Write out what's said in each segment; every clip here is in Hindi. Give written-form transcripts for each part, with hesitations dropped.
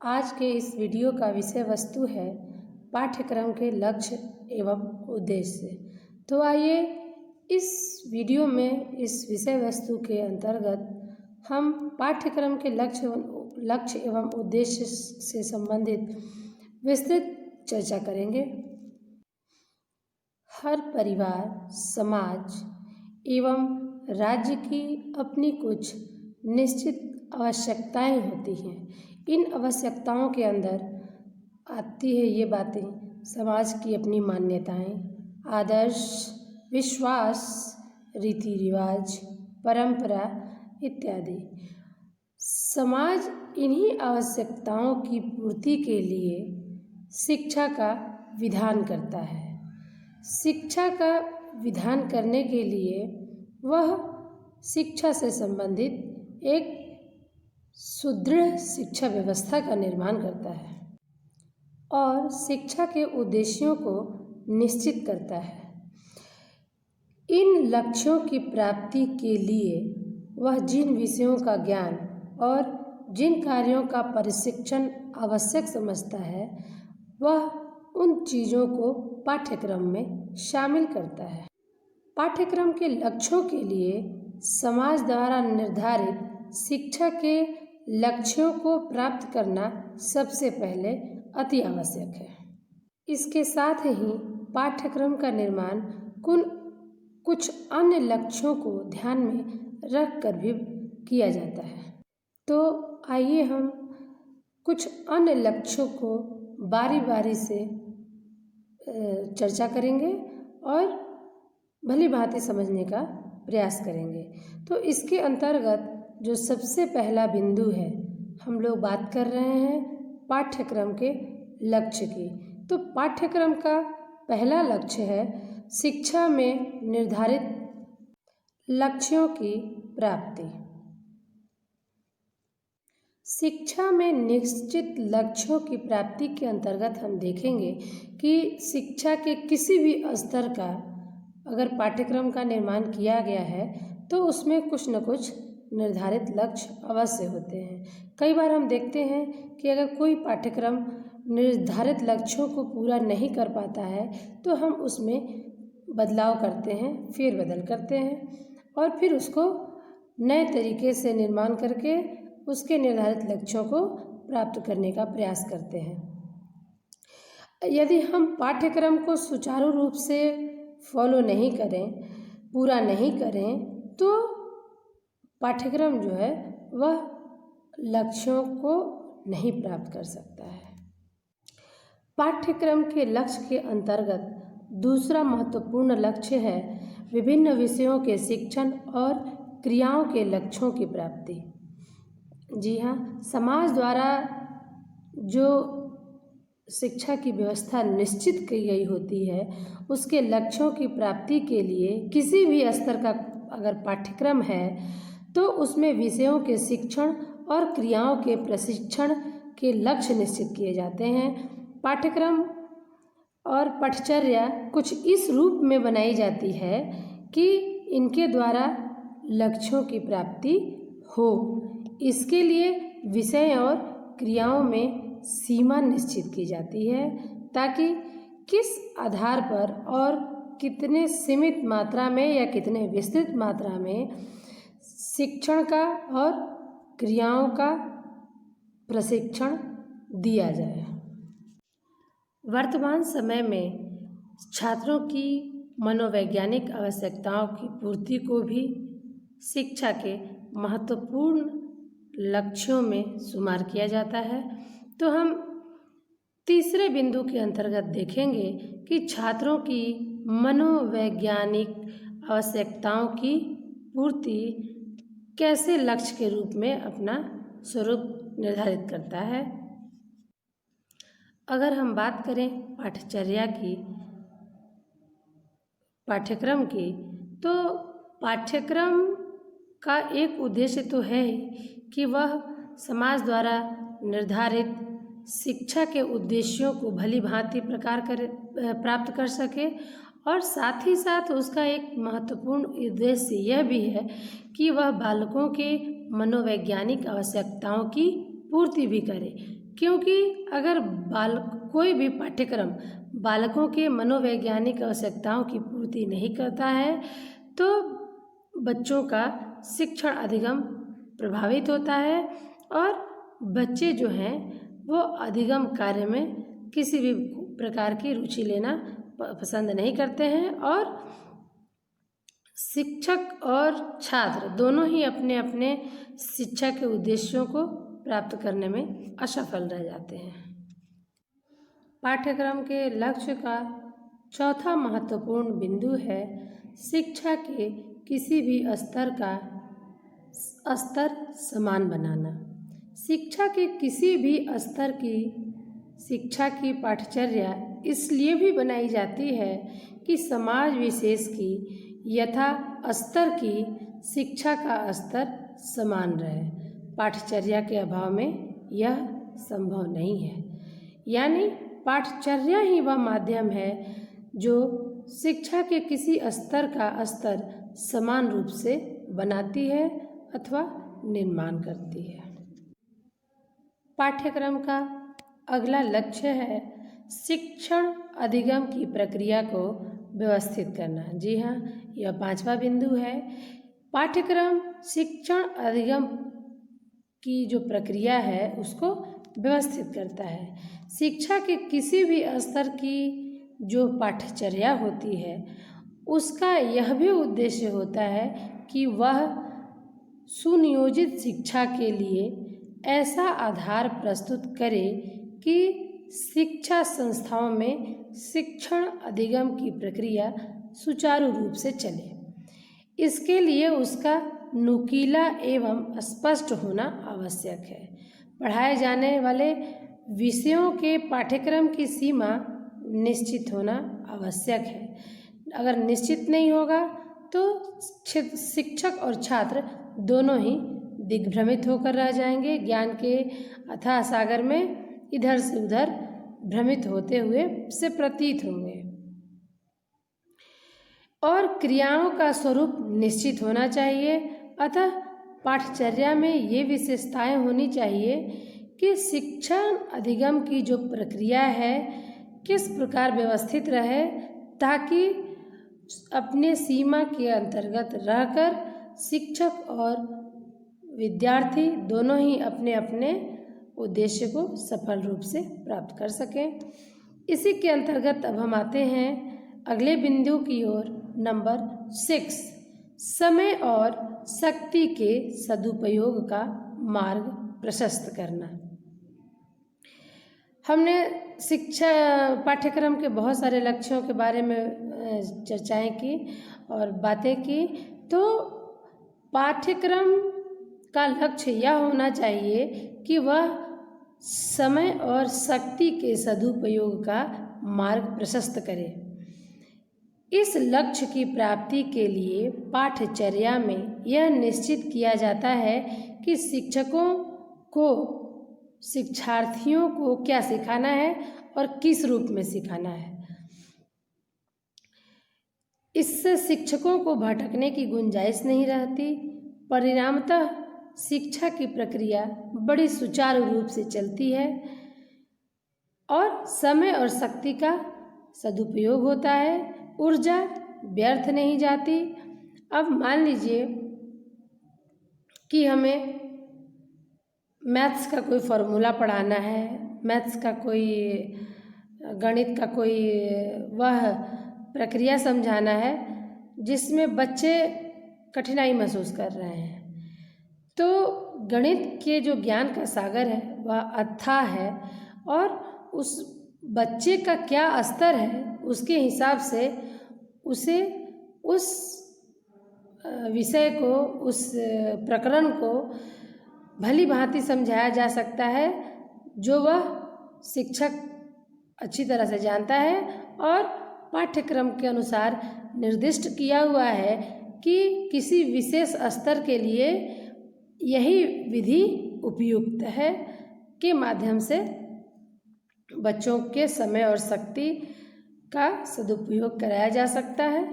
आज के इस वीडियो का विषय वस्तु है पाठ्यक्रम के लक्ष्य एवं उद्देश्य। तो आइए इस वीडियो में इस विषय वस्तु के अंतर्गत हम पाठ्यक्रम के लक्ष्य एवं उद्देश्य से संबंधित विस्तृत चर्चा करेंगे। हर परिवार, समाज एवं राज्य की अपनी कुछ निश्चित आवश्यकताएं होती हैं। इन आवश्यकताओं के अंदर आती है ये बातें: समाज की अपनी मान्यताएं, आदर्श, विश्वास, रीति रिवाज, परंपरा इत्यादि। समाज इन्हीं आवश्यकताओं की पूर्ति के लिए शिक्षा का विधान करता है। शिक्षा का विधान करने के लिए वह शिक्षा से संबंधित एक सुदृढ़ शिक्षा व्यवस्था का निर्माण करता है और शिक्षा के उद्देश्यों को निश्चित करता है। इन लक्ष्यों की प्राप्ति के लिए वह जिन विषयों का ज्ञान और जिन कार्यों का प्रशिक्षण आवश्यक समझता है, वह उन चीज़ों को पाठ्यक्रम में शामिल करता है। पाठ्यक्रम के लक्ष्यों के लिए समाज द्वारा निर्धारित शिक्षा के लक्ष्यों को प्राप्त करना सबसे पहले अति आवश्यक है। इसके साथ ही पाठ्यक्रम का निर्माण कुछ अन्य लक्ष्यों को ध्यान में रख कर भी किया जाता है। तो आइए हम कुछ अन्य लक्ष्यों को बारी बारी से चर्चा करेंगे और भली भांति समझने का प्रयास करेंगे। तो इसके अंतर्गत जो सबसे पहला बिंदु है, हम लोग बात कर रहे हैं पाठ्यक्रम के लक्ष्य की। तो पाठ्यक्रम का पहला लक्ष्य है शिक्षा में निर्धारित लक्ष्यों की प्राप्ति। शिक्षा में निश्चित लक्ष्यों की प्राप्ति के अंतर्गत हम देखेंगे कि शिक्षा के किसी भी स्तर का अगर पाठ्यक्रम का निर्माण किया गया है तो उसमें कुछ न कुछ निर्धारित लक्ष्य अवश्य होते हैं। कई बार हम देखते हैं कि अगर कोई पाठ्यक्रम निर्धारित लक्ष्यों को पूरा नहीं कर पाता है तो हम उसमें बदलाव करते हैं, फेरबदल करते हैं और फिर उसको नए तरीके से निर्माण करके उसके निर्धारित लक्ष्यों को प्राप्त करने का प्रयास करते हैं। यदि हम पाठ्यक्रम को सुचारू रूप से फॉलो नहीं करें, पूरा नहीं करें, तो पाठ्यक्रम जो है वह लक्ष्यों को नहीं प्राप्त कर सकता है। पाठ्यक्रम के लक्ष्य के अंतर्गत दूसरा महत्वपूर्ण लक्ष्य है विभिन्न विषयों के शिक्षण और क्रियाओं के लक्ष्यों की प्राप्ति। जी हाँ, समाज द्वारा जो शिक्षा की व्यवस्था निश्चित की गई होती है, उसके लक्ष्यों की प्राप्ति के लिए किसी भी स्तर का अगर पाठ्यक्रम है तो उसमें विषयों के शिक्षण और क्रियाओं के प्रशिक्षण के लक्ष्य निश्चित किए जाते हैं। पाठ्यक्रम और पाठचर्या कुछ इस रूप में बनाई जाती है कि इनके द्वारा लक्ष्यों की प्राप्ति हो। इसके लिए विषय और क्रियाओं में सीमा निश्चित की जाती है ताकि किस आधार पर और कितने सीमित मात्रा में या कितने विस्तृत मात्रा में शिक्षण का और क्रियाओं का प्रशिक्षण दिया जाए। वर्तमान समय में छात्रों की मनोवैज्ञानिक आवश्यकताओं की पूर्ति को भी शिक्षा के महत्वपूर्ण लक्ष्यों में शुमार किया जाता है। तो हम तीसरे बिंदु के अंतर्गत देखेंगे कि छात्रों की मनोवैज्ञानिक आवश्यकताओं की पूर्ति कैसे लक्ष्य के रूप में अपना स्वरूप निर्धारित करता है। अगर हम बात करें पाठचर्या की, पाठ्यक्रम की, तो पाठ्यक्रम का एक उद्देश्य तो है कि वह समाज द्वारा निर्धारित शिक्षा के उद्देश्यों को भली भांति प्राप्त कर सके और साथ ही साथ उसका एक महत्वपूर्ण उद्देश्य यह भी है कि वह बालकों के मनोवैज्ञानिक आवश्यकताओं की पूर्ति भी करे। क्योंकि अगर कोई भी पाठ्यक्रम बालकों के मनोवैज्ञानिक आवश्यकताओं की पूर्ति नहीं करता है तो बच्चों का शिक्षण अधिगम प्रभावित होता है और बच्चे जो हैं वो अधिगम कार्य में किसी भी प्रकार की रुचि लेना पसंद नहीं करते हैं और शिक्षक और छात्र दोनों ही अपने अपने शिक्षा के उद्देश्यों को प्राप्त करने में असफल रह जाते हैं। पाठ्यक्रम के लक्ष्य का चौथा महत्वपूर्ण बिंदु है शिक्षा के किसी भी स्तर समान बनाना। शिक्षा के किसी भी स्तर की शिक्षा की पाठचर्या इसलिए भी बनाई जाती है कि समाज विशेष की यथा स्तर की शिक्षा का स्तर समान रहे। पाठचर्या के अभाव में यह संभव नहीं है। यानी पाठचर्या ही वह माध्यम है जो शिक्षा के किसी स्तर का स्तर समान रूप से बनाती है अथवा निर्माण करती है। पाठ्यक्रम का अगला लक्ष्य है शिक्षण अधिगम की प्रक्रिया को व्यवस्थित करना। जी हाँ, यह पांचवा बिंदु है। पाठ्यक्रम शिक्षण अधिगम की जो प्रक्रिया है उसको व्यवस्थित करता है। शिक्षा के किसी भी स्तर की जो पाठचर्या होती है उसका यह भी उद्देश्य होता है कि वह सुनियोजित शिक्षा के लिए ऐसा आधार प्रस्तुत करे कि शिक्षा संस्थाओं में शिक्षण अधिगम की प्रक्रिया सुचारू रूप से चले। इसके लिए उसका नुकीला एवं स्पष्ट होना आवश्यक है। पढ़ाए जाने वाले विषयों के पाठ्यक्रम की सीमा निश्चित होना आवश्यक है। अगर निश्चित नहीं होगा तो शिक्षक और छात्र दोनों ही दिग्भ्रमित होकर रह जाएंगे, ज्ञान के अथाह सागर में इधर से उधर भ्रमित होते हुए से प्रतीत होंगे। और क्रियाओं का स्वरूप निश्चित होना चाहिए। अतः पाठचर्या में ये विशेषताएं होनी चाहिए कि शिक्षण अधिगम की जो प्रक्रिया है किस प्रकार व्यवस्थित रहे ताकि अपने सीमा के अंतर्गत रहकर शिक्षक और विद्यार्थी दोनों ही अपने अपने उद्देश्य को सफल रूप से प्राप्त कर सकें। इसी के अंतर्गत अब हम आते हैं अगले बिंदु की ओर, नंबर 6, समय और शक्ति के सदुपयोग का मार्ग प्रशस्त करना। हमने शिक्षा पाठ्यक्रम के बहुत सारे लक्ष्यों के बारे में चर्चाएं की और बातें की। तो पाठ्यक्रम का लक्ष्य यह होना चाहिए कि वह समय और शक्ति के सदुपयोग का मार्ग प्रशस्त करे। इस लक्ष्य की प्राप्ति के लिए पाठचर्या में यह निश्चित किया जाता है कि शिक्षकों को शिक्षार्थियों को क्या सिखाना है और किस रूप में सिखाना है। इससे शिक्षकों को भटकने की गुंजाइश नहीं रहती। परिणामतः शिक्षा की प्रक्रिया बड़ी सुचारू रूप से चलती है और समय और शक्ति का सदुपयोग होता है। ऊर्जा व्यर्थ नहीं जाती। अब मान लीजिए कि हमें मैथ्स का कोई फॉर्मूला पढ़ाना है, मैथ्स का कोई गणित का कोई वह प्रक्रिया समझाना है जिसमें बच्चे कठिनाई महसूस कर रहे हैं। तो गणित के जो ज्ञान का सागर है वह अथाह है और उस बच्चे का क्या स्तर है उसके हिसाब से उसे उस विषय को, उस प्रकरण को भली भांति समझाया जा सकता है जो वह शिक्षक अच्छी तरह से जानता है और पाठ्यक्रम के अनुसार निर्दिष्ट किया हुआ है कि किसी विशेष स्तर के लिए यही विधि उपयुक्त है के माध्यम से बच्चों के समय और शक्ति का सदुपयोग कराया जा सकता है।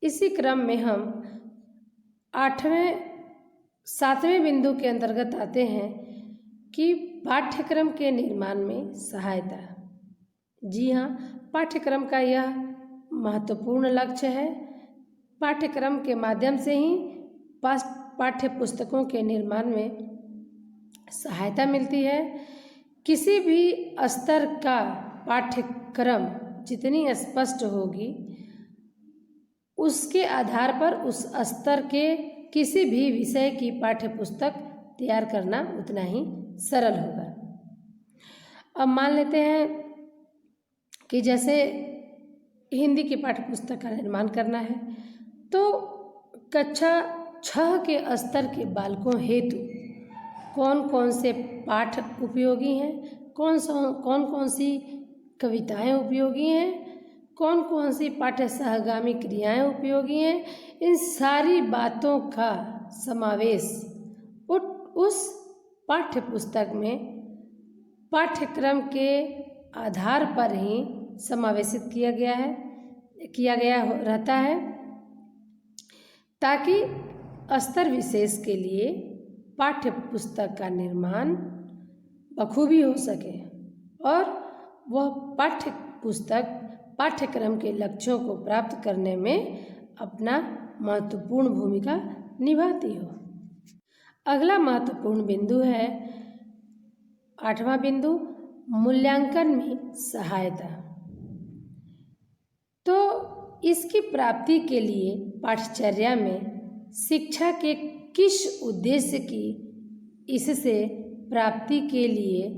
इसी क्रम में हम 7वें बिंदु के अंतर्गत आते हैं कि पाठ्यक्रम के निर्माण में सहायता। जी हाँ, पाठ्यक्रम का यह महत्वपूर्ण लक्ष्य है। पाठ्यक्रम के माध्यम से ही पाठ्य पुस्तकों के निर्माण में सहायता मिलती है। किसी भी स्तर का पाठ्यक्रम जितनी स्पष्ट होगी, उसके आधार पर उस स्तर के किसी भी विषय की पाठ्यपुस्तक तैयार करना उतना ही सरल होगा। अब मान लेते हैं कि जैसे हिंदी की पाठ्यपुस्तक का निर्माण करना है, तो कक्षा 6 के स्तर के बालकों हेतु कौन कौन से पाठ उपयोगी हैं, कौन कौन सी कविताएं उपयोगी हैं, कौन कौन सी पाठ्य सहगामी क्रियाएं उपयोगी हैं, इन सारी बातों का समावेश उस पाठ्य पुस्तक में पाठ्यक्रम के आधार पर ही समावेशित किया गया रहता है, ताकि स्तर विशेष के लिए पाठ्य पुस्तक का निर्माण बखूबी हो सके और वह पाठ्य पुस्तक पाठ्यक्रम के लक्ष्यों को प्राप्त करने में अपना महत्वपूर्ण भूमिका निभाती हो। अगला महत्वपूर्ण बिंदु है 8वां बिंदु, मूल्यांकन में सहायता। तो इसकी प्राप्ति के लिए पाठचर्या में शिक्षा के किस उद्देश्य की इससे प्राप्ति के लिए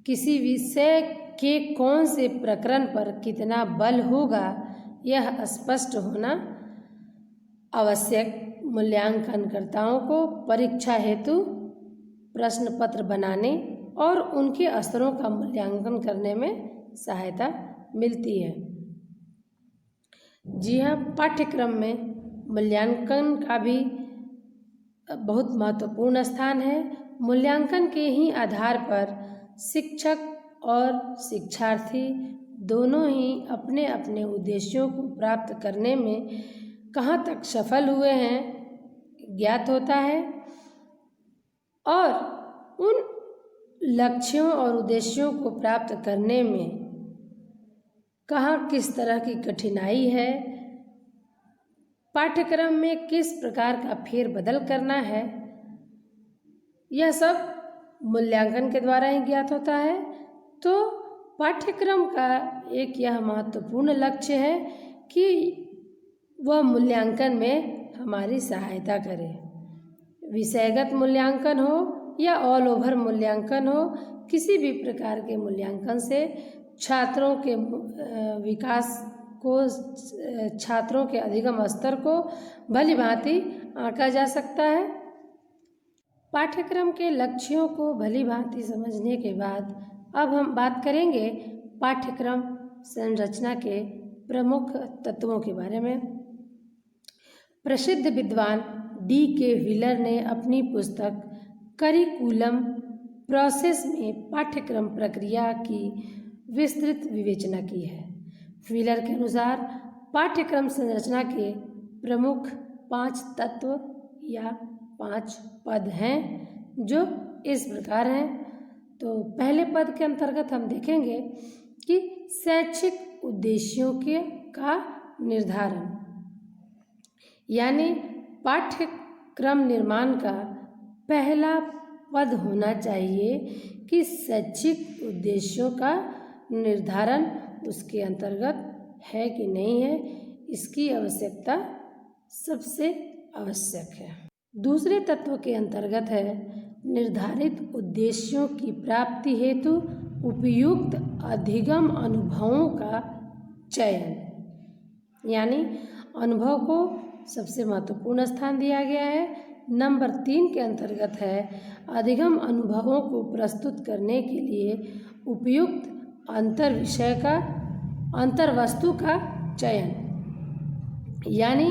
किसी विषय के कौन से प्रकरण पर कितना बल होगा, यह स्पष्ट होना आवश्यक। मूल्यांकनकर्ताओं को परीक्षा हेतु प्रश्न पत्र बनाने और उनके स्तरों का मूल्यांकन करने में सहायता मिलती है। जी हाँ, पाठ्यक्रम में मूल्यांकन का भी बहुत महत्वपूर्ण स्थान है। मूल्यांकन के ही आधार पर शिक्षक और शिक्षार्थी दोनों ही अपने अपने उद्देश्यों को प्राप्त करने में कहाँ तक सफल हुए हैं ज्ञात होता है और उन लक्ष्यों और उद्देश्यों को प्राप्त करने में कहाँ किस तरह की कठिनाई है, पाठ्यक्रम में किस प्रकार का फेरबदल करना है, यह सब मूल्यांकन के द्वारा ही ज्ञात होता है। तो पाठ्यक्रम का एक यह महत्वपूर्ण लक्ष्य है कि वह मूल्यांकन में हमारी सहायता करे। विषयगत मूल्यांकन हो या ऑल ओवर मूल्यांकन हो, किसी भी प्रकार के मूल्यांकन से छात्रों के विकास को, छात्रों के अधिगम स्तर को भली भांति आंका जा सकता है। पाठ्यक्रम के लक्ष्यों को भली भांति समझने के बाद अब हम बात करेंगे पाठ्यक्रम संरचना के प्रमुख तत्वों के बारे में। प्रसिद्ध विद्वान D.K. व्हीलर ने अपनी पुस्तक करिकुलम प्रोसेस में पाठ्यक्रम प्रक्रिया की विस्तृत विवेचना की है। व्हीलर के अनुसार पाठ्यक्रम संरचना के प्रमुख 5 तत्व या 5 पद हैं, जो इस प्रकार हैं। तो पहले पद के अंतर्गत हम देखेंगे कि शैक्षिक उद्देश्यों का निर्धारण, यानी पाठ्यक्रम निर्माण का पहला पद होना चाहिए कि शैक्षिक उद्देश्यों का निर्धारण उसके अंतर्गत है कि नहीं है, इसकी आवश्यकता सबसे आवश्यक है। दूसरे तत्व के अंतर्गत है निर्धारित उद्देश्यों की प्राप्ति हेतु उपयुक्त अधिगम अनुभवों का चयन, यानी अनुभव को सबसे महत्वपूर्ण स्थान दिया गया है। नंबर 3 के अंतर्गत है अधिगम अनुभवों को प्रस्तुत करने के लिए उपयुक्त अंतर्वस्तु का चयन, यानी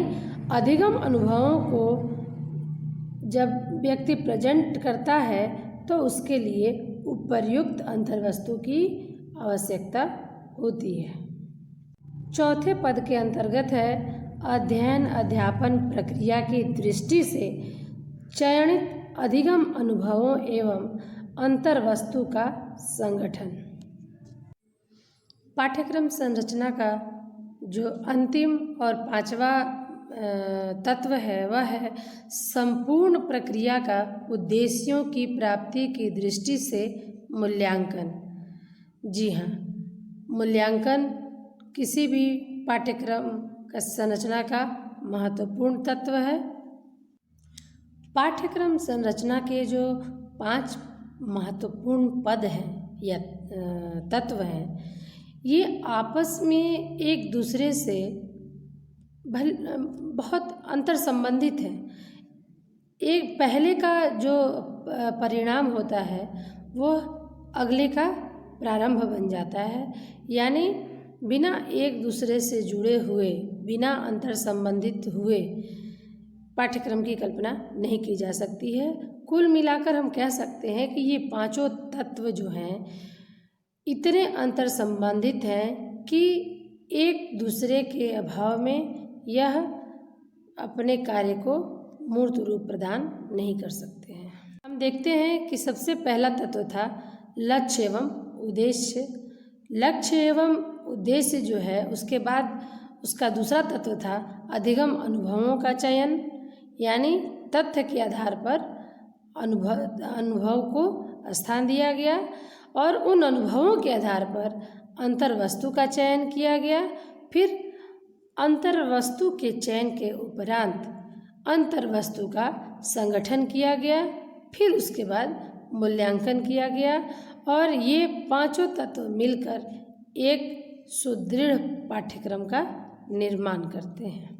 अधिगम अनुभवों को जब व्यक्ति प्रेजेंट करता है तो उसके लिए उपर्युक्त अंतर्वस्तु की आवश्यकता होती है। चौथे पद के अंतर्गत है अध्ययन अध्यापन प्रक्रिया की दृष्टि से चयनित अधिगम अनुभवों एवं अंतर्वस्तु का संगठन। पाठ्यक्रम संरचना का जो अंतिम और पांचवा तत्व है वह है संपूर्ण प्रक्रिया का उद्देश्यों की प्राप्ति की दृष्टि से मूल्यांकन। जी हाँ, मूल्यांकन किसी भी पाठ्यक्रम का संरचना का महत्वपूर्ण तत्व है। पाठ्यक्रम संरचना के जो 5 महत्वपूर्ण पद हैं या तत्व हैं, ये आपस में एक दूसरे से बहुत अंतर संबंधित है। एक पहले का जो परिणाम होता है वो अगले का प्रारंभ बन जाता है, यानी बिना एक दूसरे से जुड़े हुए, बिना अंतर संबंधित हुए पाठ्यक्रम की कल्पना नहीं की जा सकती है। कुल मिलाकर हम कह सकते हैं कि ये पांचों तत्व जो हैं इतने अंतर संबंधित हैं कि एक दूसरे के अभाव में यह अपने कार्य को मूर्त रूप प्रदान नहीं कर सकते हैं। हम देखते हैं कि सबसे पहला तत्व था लक्ष्य एवं उद्देश्य। लक्ष्य एवं उद्देश्य जो है, उसके बाद उसका दूसरा तत्व था अधिगम अनुभवों का चयन, यानी तथ्य के आधार पर अनुभव को स्थान दिया गया और उन अनुभवों के आधार पर अंतर्वस्तु का चयन किया गया। फिर अंतर्वस्तु के चयन के उपरांत अंतर्वस्तु का संगठन किया गया, फिर उसके बाद मूल्यांकन किया गया और ये पांचों तत्व मिलकर एक सुदृढ़ पाठ्यक्रम का निर्माण करते हैं।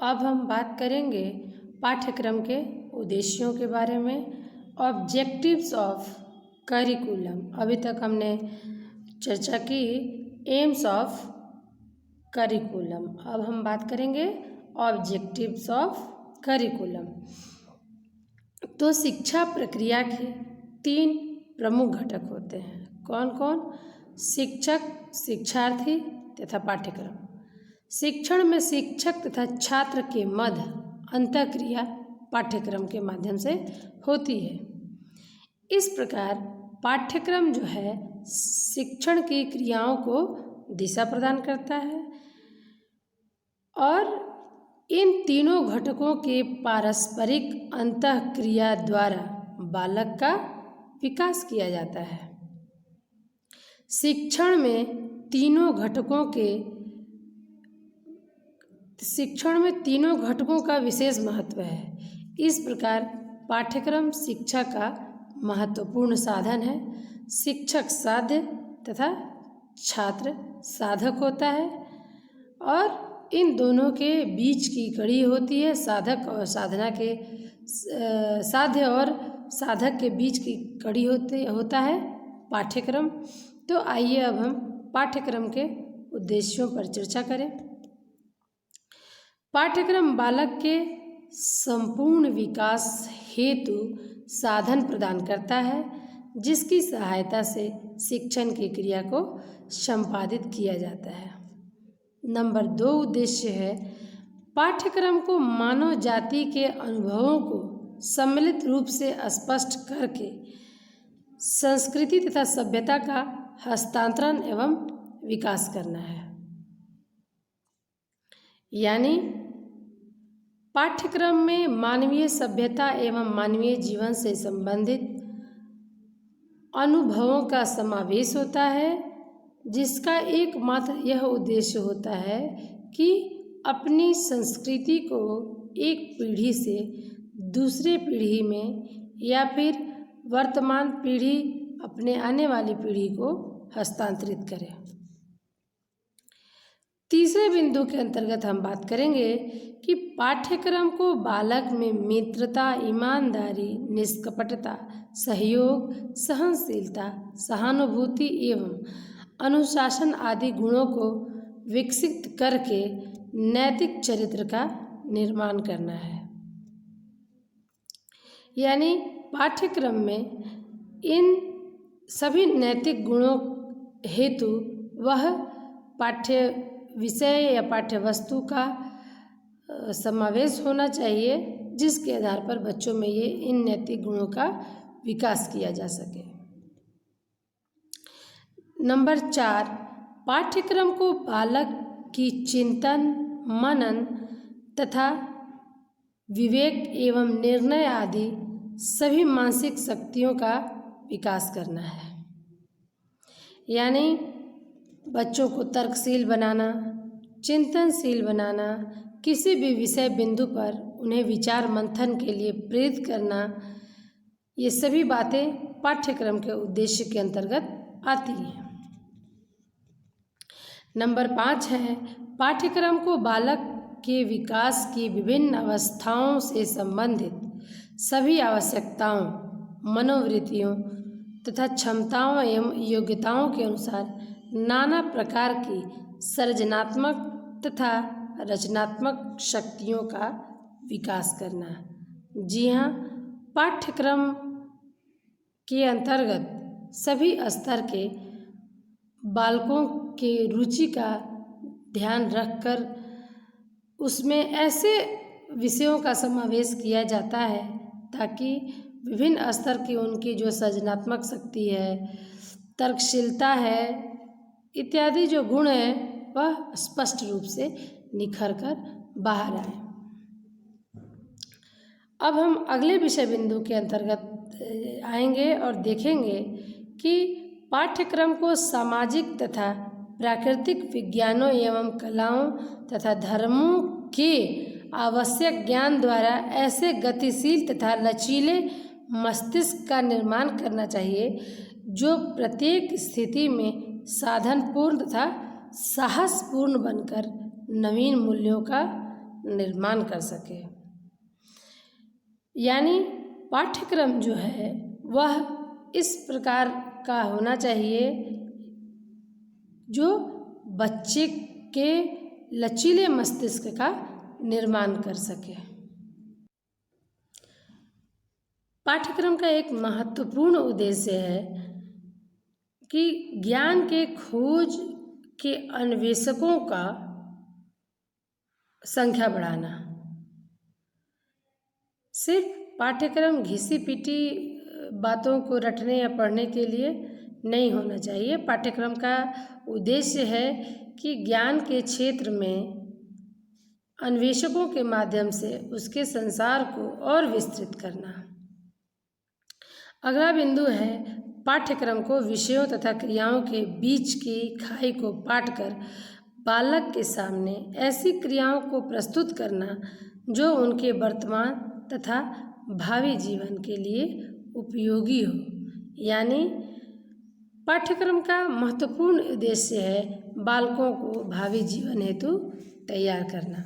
अब हम बात करेंगे पाठ्यक्रम के उद्देश्यों के बारे में। ऑब्जेक्टिव्स ऑफ करिकुलम, अभी तक हमने चर्चा की एम्स ऑफ करिकुलम। अब हम बात करेंगे ऑब्जेक्टिव्स ऑफ करिकुलम। तो शिक्षा प्रक्रिया के 3 प्रमुख घटक होते हैं। कौन कौन? शिक्षक, शिक्षार्थी तथा पाठ्यक्रम। शिक्षण में शिक्षक तथा छात्र के मध्य अंतःक्रिया पाठ्यक्रम के माध्यम से होती है। इस प्रकार पाठ्यक्रम जो है शिक्षण की क्रियाओं को दिशा प्रदान करता है और इन तीनों घटकों के पारस्परिक अंतःक्रिया द्वारा बालक का विकास किया जाता है। शिक्षण में तीनों घटकों का विशेष महत्व है। इस प्रकार पाठ्यक्रम शिक्षा का महत्वपूर्ण साधन है। शिक्षक साध्य तथा छात्र साधक होता है और इन दोनों के बीच की कड़ी होती है साधक और साधना के साध्य और साधक के बीच की कड़ी होता है पाठ्यक्रम। तो आइए अब हम पाठ्यक्रम के उद्देश्यों पर चर्चा करें। पाठ्यक्रम बालक के संपूर्ण विकास हेतु साधन प्रदान करता है, जिसकी सहायता से शिक्षण की क्रिया को संपादित किया जाता है। नंबर 2 उद्देश्य है पाठ्यक्रम को मानव जाति के अनुभवों को सम्मिलित रूप से स्पष्ट करके संस्कृति तथा सभ्यता का हस्तांतरण एवं विकास करना है। यानी पाठ्यक्रम में मानवीय सभ्यता एवं मानवीय जीवन से संबंधित अनुभवों का समावेश होता है, जिसका एकमात्र यह उद्देश्य होता है कि अपनी संस्कृति को एक पीढ़ी से दूसरे पीढ़ी में या फिर वर्तमान पीढ़ी अपने आने वाली पीढ़ी को हस्तांतरित करें। तीसरे बिंदु के अंतर्गत हम बात करेंगे कि पाठ्यक्रम को बालक में मित्रता, ईमानदारी, निष्कपटता, सहयोग, सहनशीलता, सहानुभूति एवं अनुशासन आदि गुणों को विकसित करके नैतिक चरित्र का निर्माण करना है। यानी पाठ्यक्रम में इन सभी नैतिक गुणों हेतु वह पाठ्य विषय या पाठ्य वस्तु का समावेश होना चाहिए, जिसके आधार पर बच्चों में ये इन नैतिक गुणों का विकास किया जा सके। नंबर 4, पाठ्यक्रम को बालक की चिंतन, मनन तथा विवेक एवं निर्णय आदि सभी मानसिक शक्तियों का विकास करना है। यानी बच्चों को तर्कशील बनाना, चिंतनशील बनाना, किसी भी विषय बिंदु पर उन्हें विचार मंथन के लिए प्रेरित करना, ये सभी बातें पाठ्यक्रम के उद्देश्य के अंतर्गत आती हैं। नंबर 5 है, पाठ्यक्रम को बालक के विकास की विभिन्न अवस्थाओं से संबंधित सभी आवश्यकताओं, मनोवृत्तियों तथा क्षमताओं एवं योग्यताओं के अनुसार नाना प्रकार की सृजनात्मक तथा रचनात्मक शक्तियों का विकास करना। जी हाँ, पाठ्यक्रम के अंतर्गत सभी स्तर के बालकों के रुचि का ध्यान रखकर उसमें ऐसे विषयों का समावेश किया जाता है ताकि विभिन्न स्तर की उनकी जो सृजनात्मक शक्ति है, तर्कशीलता है इत्यादि जो गुण हैं वह स्पष्ट रूप से निखर कर बाहर आए। अब हम अगले विषय बिंदु के अंतर्गत आएंगे और देखेंगे कि पाठ्यक्रम को सामाजिक तथा प्राकृतिक विज्ञानों एवं कलाओं तथा धर्मों के आवश्यक ज्ञान द्वारा ऐसे गतिशील तथा लचीले मस्तिष्क का निर्माण करना चाहिए जो प्रत्येक स्थिति में साधनपूर्ण तथा साहसपूर्ण बनकर नवीन मूल्यों का निर्माण कर सके। यानी पाठ्यक्रम जो है वह इस प्रकार का होना चाहिए जो बच्चे के लचीले मस्तिष्क का निर्माण कर सके। पाठ्यक्रम का एक महत्वपूर्ण उद्देश्य है कि ज्ञान के खोज के अन्वेषकों का संख्या बढ़ाना। सिर्फ पाठ्यक्रम घिसी पिटी बातों को रटने या पढ़ने के लिए नहीं होना चाहिए। पाठ्यक्रम का उद्देश्य है कि ज्ञान के क्षेत्र में अन्वेषकों के माध्यम से उसके संसार को और विस्तृत करना। अगला बिंदु है पाठ्यक्रम को विषयों तथा क्रियाओं के बीच की खाई को पाटकर बालक के सामने ऐसी क्रियाओं को प्रस्तुत करना जो उनके वर्तमान तथा भावी जीवन के लिए उपयोगी हो। यानी पाठ्यक्रम का महत्वपूर्ण उद्देश्य है बालकों को भावी जीवन हेतु तैयार करना।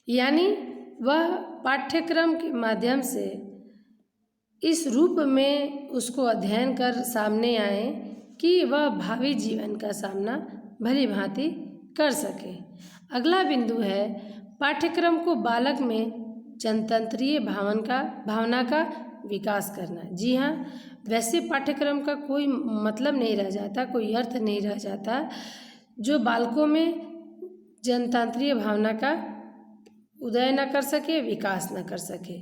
यानी वह पाठ्यक्रम के माध्यम से इस रूप में उसको अध्ययन कर सामने आए कि वह भावी जीवन का सामना भली भांति कर सके। अगला बिंदु है पाठ्यक्रम को बालक में जनतंत्रीय भावना का विकास करना। जी हाँ, वैसे पाठ्यक्रम का कोई मतलब नहीं रह जाता, कोई अर्थ नहीं रह जाता जो बालकों में जनतंत्रीय भावना का उदय न कर सके, विकास न कर सके।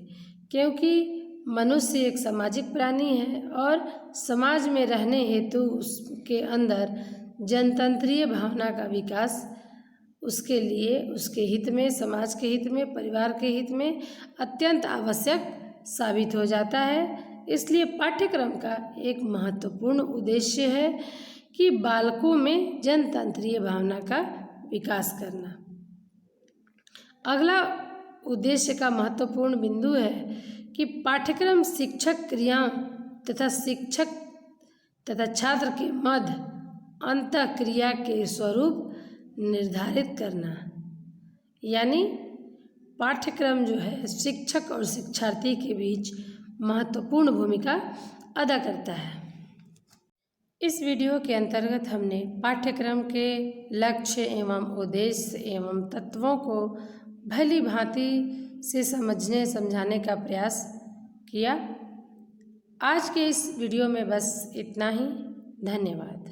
क्योंकि मनुष्य एक सामाजिक प्राणी है और समाज में रहने हेतु उसके अंदर जनतंत्रीय भावना का विकास उसके लिए, उसके हित में, समाज के हित में, परिवार के हित में अत्यंत आवश्यक साबित हो जाता है। इसलिए पाठ्यक्रम का एक महत्वपूर्ण उद्देश्य है कि बालकों में जनतंत्रीय भावना का विकास करना। अगला उद्देश्य का महत्वपूर्ण बिंदु है कि पाठ्यक्रम शिक्षक क्रियाओं तथा शिक्षक तथा छात्र के मध्य अंतःक्रिया के स्वरूप निर्धारित करना। यानी पाठ्यक्रम जो है शिक्षक और शिक्षार्थी के बीच महत्वपूर्ण भूमिका अदा करता है। इस वीडियो के अंतर्गत हमने पाठ्यक्रम के लक्ष्य एवं उद्देश्य एवं तत्वों को भली भांति से समझने समझाने का प्रयास किया। आज के इस वीडियो में बस इतना ही। धन्यवाद।